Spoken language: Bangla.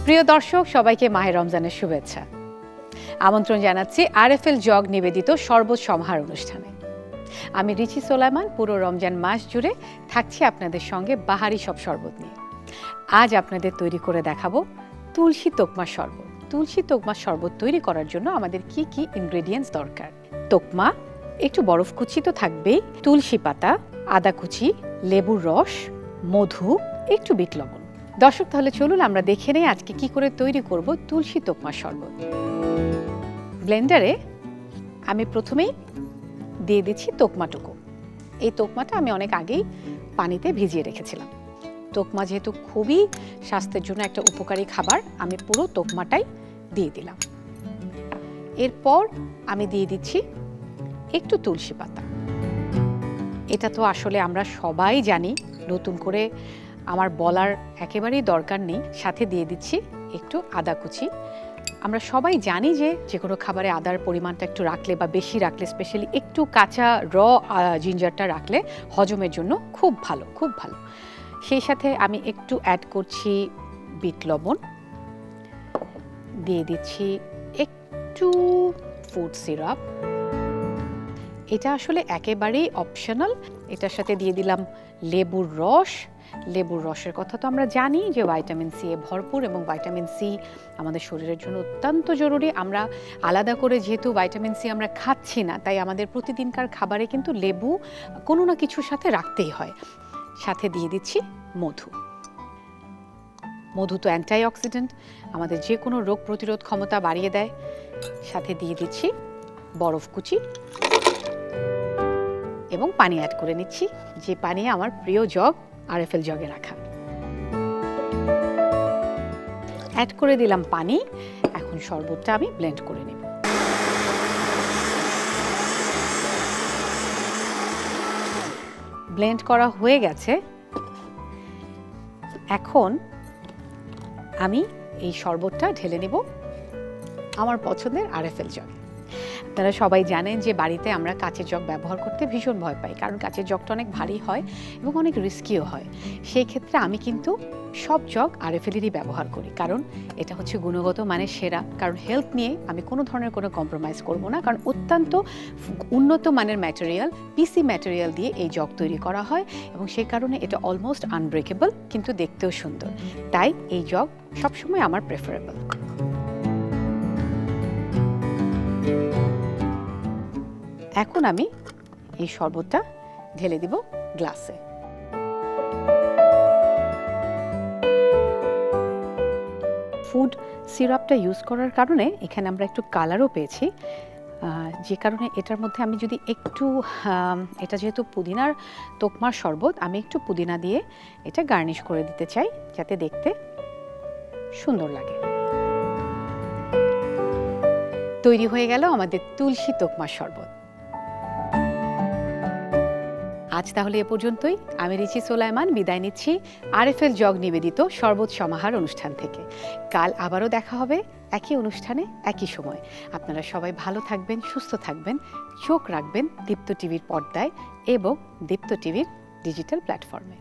প্রিয় দর্শক, সবাইকে মাহে রমজানের শুভেচ্ছা। আমন্ত্রণ জানাচ্ছি আরএফএল জগ নিবেদিত শরবত সমাহার অনুষ্ঠানে। আমি রিচি সোলাইমান পুরো রমজান মাস জুড়ে থাকছি আপনাদের সঙ্গে বাহারি সব শরবত নিয়ে। আজ আপনাদের তৈরি করে দেখাবো তুলসী তোকমা শরবত। তুলসী তোকমা শরবত তৈরি করার জন্য আমাদের কি কি ইনগ্রেডিয়েন্টস দরকার? তোকমা, একটু বরফ কুচি তো থাকবেই, তুলসী পাতা, আদা কুচি, লেবুর রস, মধু, একটু বিট লবণ। দর্শক, তাহলে চলুন আমরা দেখে নেই আজকে কি করে তৈরি করব তুলসী তোকমা শরবত। ব্লেন্ডারে আমি প্রথমেই দিয়ে দিচ্ছি তোকমাটুকু। এই তোকমাটা আমি অনেক আগেই পানিতে ভিজিয়ে রেখেছিলাম। তোকমা যেহেতু খুবই স্বাস্থ্যের জন্য একটা উপকারী খাবার, আমি পুরো তোকমাটাই দিয়ে দিলাম। এরপর আমি দিয়ে দিচ্ছি একটু তুলসী পাতা। এটা তো আসলে আমরা সবাই জানি, নতুন করে আমার বলার একেবারেই দরকার নেই। সাথে দিয়ে দিচ্ছি একটু আদা কুচি। আমরা সবাই জানি যে কোনো খাবারে আদার পরিমাণটা একটু রাখলে বা বেশি রাখলে, স্পেশালি একটু কাঁচা জিঞ্জারটা রাখলে হজমের জন্য খুব ভালো, খুব ভালো। সেই সাথে আমি একটু অ্যাড করছি বিট লবণ, দিয়ে দিচ্ছি একটু ফুড সিরাপ। এটা আসলে একেবারেই অপশনাল। এটার সাথে দিয়ে দিলাম লেবুর রস। লেবুর রসের কথা তো আমরা জানি যে ভাইটামিন সি এ ভরপুর, এবং ভাইটামিন সি আমাদের শরীরের জন্য অত্যন্ত জরুরি। আমরা আলাদা করে যেহেতু ভাইটামিন সি আমরা খাচ্ছি না, তাই আমাদের প্রতিদিনকার খাবারে কিন্তু লেবু কোনো না কিছুর সাথে রাখতেই হয়। সাথে দিয়ে দিচ্ছি মধু। মধু তো অ্যান্টিঅক্সিডেন্ট, আমাদের যে কোনো রোগ প্রতিরোধ ক্ষমতা বাড়িয়ে দেয়। সাথে দিয়ে দিচ্ছি বরফ কুচি এবং পানি অ্যাড করে নিচ্ছি, যে পানি আমার প্রিয় জগ আরএফএল জগে রাখা। অ্যাড করে দিলাম পানি। এখন শরবতটা আমি ব্লেন্ড করে নেব। ব্লেন্ড করা হয়ে গেছে। এখন আমি এই শরবতটা ঢেলে নেব আমার পছন্দের আরএফএল জগে। আপনারা সবাই জানেন যে বাড়িতে আমরা কাঁচের জগ ব্যবহার করতে ভীষণ ভয় পাই, কারণ কাঁচের জগটা অনেক ভারী হয় এবং অনেক রিস্কিও হয়। সেই ক্ষেত্রে আমি কিন্তু সব জগ আরএফএলেরই ব্যবহার করি, কারণ এটা হচ্ছে গুণগত মানের সেরা। কারণ হেলথ নিয়ে আমি কোনো ধরনের কোনো কম্প্রোমাইজ করব না, কারণ অত্যন্ত উন্নত মানের ম্যাটেরিয়াল, পিসি ম্যাটেরিয়াল দিয়ে এই জগ তৈরি করা হয়, এবং সেই কারণে এটা অলমোস্ট আনব্রেকেবল, কিন্তু দেখতেও সুন্দর। তাই এই জগ সবসময় আমার প্রেফারেবল। এখন আমি এই শরবতটা ঢেলে দিব গ্লাসে। ফুড সিরাপটা ইউজ করার কারণে এখানে আমরা একটু কালারও পেয়েছি, যে কারণে এটার মধ্যে আমি যদি একটু, এটা যেহেতু পুদিনার তোকমার শরবত, আমি একটু পুদিনা দিয়ে এটা গার্নিশ করে দিতে চাই, যাতে দেখতে সুন্দর লাগে। তৈরি হয়ে গেল আমাদের তুলসী তোকমার শরবত। আজ তাহলে এ পর্যন্তই। আমি রিচি সোলাইমান বিদায় নিচ্ছি আরএফএল জগ নিবেদিত শরবত সমাহার অনুষ্ঠান থেকে। কাল আবারও দেখা হবে একই অনুষ্ঠানে, একই সময়। আপনারা সবাই ভালো থাকবেন, সুস্থ থাকবেন, চোখ রাখবেন দীপ্ত টিভির পর্দায় এবং দীপ্ত টিভির ডিজিটাল প্ল্যাটফর্মে।